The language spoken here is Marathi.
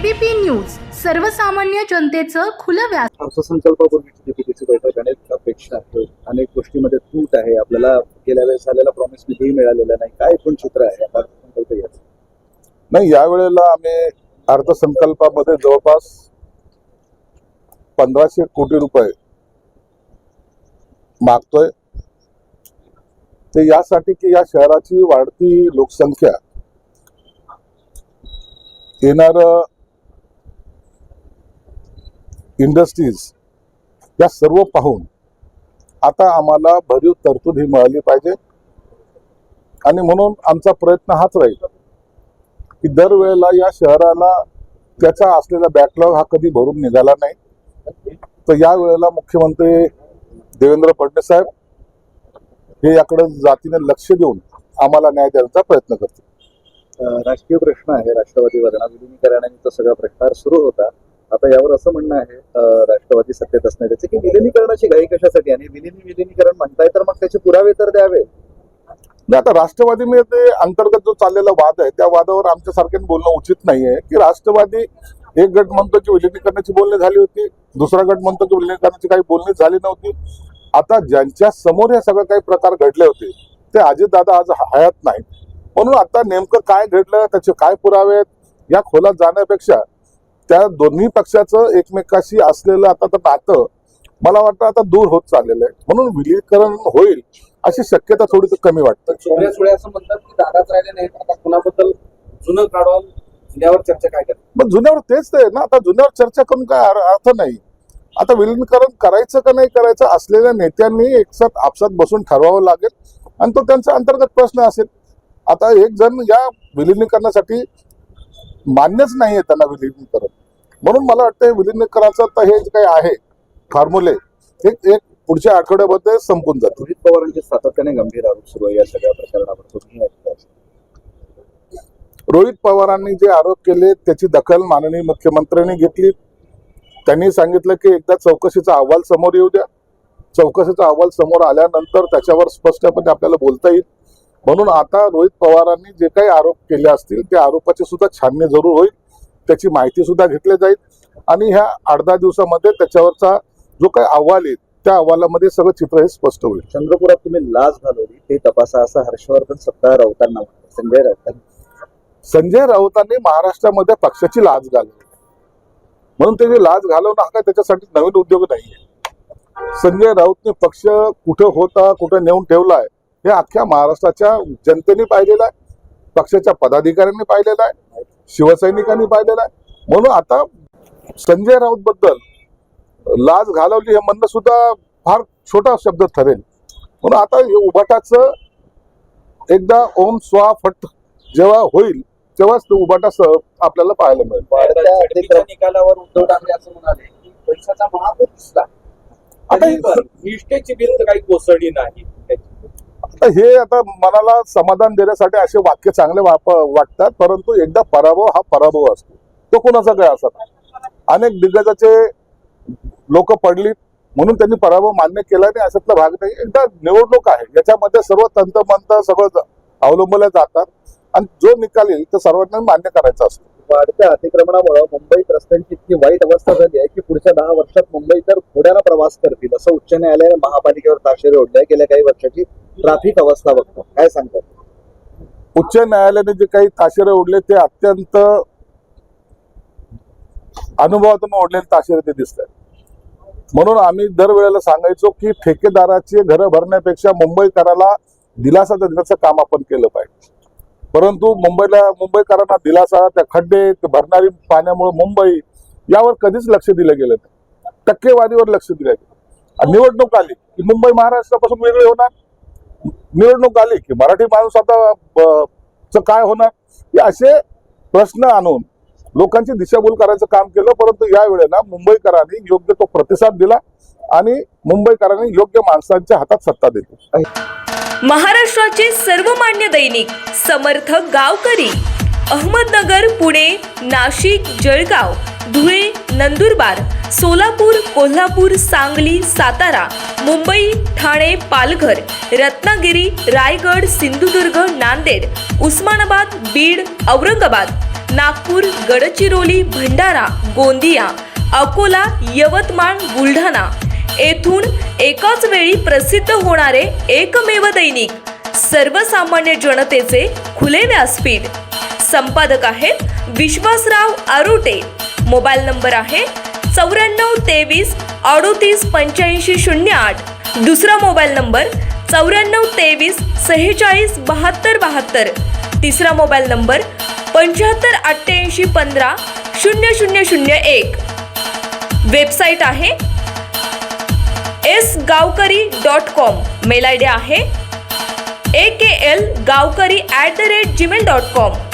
एबीपी न्यूज सर्वसामान्य जनतेचं खुलं व्यास. अर्थसंकल्पापूर्वीची DPTची बैठक अनेक अपेक्षा आहेत, अनेक गोष्टींमध्ये तूट आहे. आपल्याला गेल्या वेळेस झालेला प्रॉमिस निधी मिळालेला नाही. काय एकूण चित्र आहे अर्थसंकल्प याचं? नाही, यावेळेला आम्ही अर्थसंकल्पामध्ये जवळपास 1500 कोटी रुपये मागतोय. ते यासाठी की या शहराची वाढती लोकसंख्या, येणार इंडस्ट्रीज या सर्व पाहून आता आम्हाला भरीव तरतूद ही मिळाली पाहिजे. आणि म्हणून आमचा प्रयत्न हाच राहील की दरवेळेला या शहराला त्याचा असलेला बॅकलॉग हा कधी भरून निघाला नाही. तर या वेळेला मुख्यमंत्री देवेंद्र फडणवीस साहेब हे याकडे जातीने लक्ष देऊन आम्हाला न्याय देण्याचा प्रयत्न करतील. राजकीय प्रश्न आहे. राष्ट्रवादीवर विलिनीकरणाचा सगळा प्रकार सुरू होता. आता यावर असं म्हणणं आहे राष्ट्रवादी सत्तेत असणाऱ्याचे की विलिनीकरणाची घाई कशासाठी, आणि विलिनीकरण म्हणताय तर मग त्याचे पुरावे तर द्यावे. आता राष्ट्रवादीमध्ये अंतर्गत जो चाललेला वाद आहे त्या वादावर आमच्यासारख्याने बोलणं उचित नाहीये. की राष्ट्रवादी एक गट म्हणतो की विलिनीकरणाची बोलणी झाली होती, दुसरा गट म्हणतो की विलिनीकरणाची काही बोलणी झाली नव्हती. आता ज्यांच्या समोर हे सगळे काही प्रकार घडले होते ते अजितदादा आज हयात नाही. म्हणून आता नेमकं काय घडलं, त्याचे काय पुरावे आहेत, या खोलात जाण्यापेक्षा त्या दोन्ही पक्षाचं एकमेकाशी असलेलं आता तर नातं मला वाटतं आता दूर होत चाललेलं आहे. म्हणून विलीनीकरण होईल अशी शक्यता थोडी कमी वाटते. चोऱ्याचोळे असं म्हणतात की दादाच राहिले नाहीत, आता कुणाबद्दल जुनं काढून जुन्यावर चर्चा काय करतात. मग जुन्यावर तेच आहे ना, आता जुन्यावर चर्चा करून काय अर्थ नाही. आता विलीनीकरण करायचं का नाही करायचं असलेल्या नेत्यांनी एकसाथ आपसात बसून ठरवावं लागेल आणि तो त्यांचा अंतर्गत प्रश्न असेल. आता एक जण या विलीनीकरणासाठी मान्यच नाहीये त्यांना विलीनीकरण, म्हणून मला वाटतं विलीनीकरणाचं तर हे जे काही आहे फॉर्म्युले एक पुढच्या आठवड्यामध्ये संपून जातील. रोहित पवारांचे सातत्याने गंभीर आरोप सुरू आहे या सगळ्या प्रकरणावर. तुम्ही रोहित पवारांनी जे आरोप केले त्याची दखल माननीय मुख्यमंत्र्यांनी घेतली. त्यांनी सांगितलं की एकदा चौकशीचा अहवाल समोर येऊ द्या. चौकशीचा अहवाल समोर आल्यानंतर त्याच्यावर स्पष्टपणे आपल्याला बोलता येईल. म्हणून आता रोहित पवारांनी जे काही आरोप केले असतील त्या आरोपाची सुद्धा छाननी जरूर होईल, त्याची माहिती सुद्धा घेतली जाईल आणि ह्या 8-10 दिवसामध्ये त्याच्यावरचा जो काही अहवाल येईल त्या अहवालामध्ये सगळं चित्र हे स्पष्ट होईल. चंद्रपुरात तुम्ही लाच घालवली ते तपासा असं हर्षवर्धन सत्तार राऊतांना म्हणतात. संजय राऊतांनी महाराष्ट्रामध्ये पक्षाची लाच घालवली, म्हणून त्याची लाच घालवणं हा काय त्याच्यासाठी नवीन उद्योग नाहीये. संजय राऊतने पक्ष कुठं होता, कुठं नेऊन ठेवलाय हे अख्ख्या महाराष्ट्राच्या जनतेने पाहिलेलं आहे, पक्षाच्या पदाधिकाऱ्यांनी पाहिलेलं आहे, शिवसैनिकांनी पाहिलेलं आहे. म्हणून आता संजय राऊत बद्दल लाच घालवली हे म्हणणं सुद्धा फार छोटा शब्द ठरेल. म्हणून आता हे उभाटाचं एकदा ओम स्वा फट जेव्हा होईल तेव्हाच तो उभाटा आपल्याला पाहायला मिळेल. निकालावर उद्धव ठाकरे असं म्हणाले की पैशाचा महापूर दिसला, आता निष्ठेची भिंत काही कोसळली नाही. हे आता मनाला समाधान देण्यासाठी असे वाक्य चांगले वाटतात, परंतु एकदा पराभव हा पराभव असतो, तो कोणाचा काय असत. अनेक दिग्गजाचे लोक पडली म्हणून त्यांनी पराभव मान्य केला नाही अशातला भाग नाही. एकदा निवडणूक आहे, याच्यामध्ये सर्व तंतमंत सगळं अवलंबले जातात आणि जो निकाल येईल तो सर्वांना मान्य करायचा असतो. वाढत्या अतिक्रमणामुळे मुंबईत रस्त्यांची इतकी वाईट अवस्था झाली आहे की पुढच्या 10 वर्षात मुंबईकर घोड्याला प्रवास करतील असं उच्च न्यायालयाने महापालिकेवर ताशेरे ओढले. गेल्या काही वर्षाची ट्रॅफिक अवस्था बघतो, काय सांगतात? उच्च न्यायालयाने जे काही ताशेरे ओढले ते अत्यंत अनुभवातून ओढलेले ताशेरे ते दिसतात. म्हणून आम्ही दरवेळेला सांगायचो की ठेकेदाराचे घरं भरण्यापेक्षा मुंबईकराला दिलासा देण्याचं काम आपण केलं पाहिजे. परंतु मुंबईकरांना दिलासा, त्या खड्डे भरणारी पाण्यामुळे मुंबई यावर कधीच लक्ष दिलं गेलं नाही. टक्केवारीवर लक्ष दिलं गेलं. निवडणूक आली की मुंबई महाराष्ट्रापासून वेगळी होणार, निवडणूक आली की मराठी माणूस आता काय होणार, हे असे प्रश्न आणून लोकांची दिशाभूल करायचं काम केलं. परंतु या वेळेला मुंबईकरांनी योग्य तो प्रतिसाद दिला आणि मुंबईकरांनी योग्य माणसांच्या हातात सत्ता दिली. महाराष्ट्राचे सर्वमान्य दैनिक समर्थ गावकरी अहमदनगर, पुणे, नाशिक, जळगाव, धुळे, नंदुरबार, सोलापूर, कोल्हापूर, सांगली, सातारा, मुंबई, ठाणे, पालघर, रत्नागिरी, रायगड, सिंधुदुर्ग, नांदेड, उस्मानाबाद, बीड, औरंगाबाद, नागपूर, गडचिरोली, भंडारा, गोंदिया, अकोला, यवतमाळ, बुलढाणा येथून एकाच वेळी प्रसिद्ध होणारे एकमेव दैनिक सर्वसामान्य जनतेचे खुले व्यासपीठ. संपादक आहेत विश्वासराव आरोटे. मोबाईल नंबर आहे 9423 38 85 08. दुसरा मोबाईल नंबर 9423 46 72 72. तिसरा मोबाईल नंबर 75 88 15 0001. वेबसाईट आहे sgavkari.com. मेल आय डी आहे aklgavkari@gmail.com.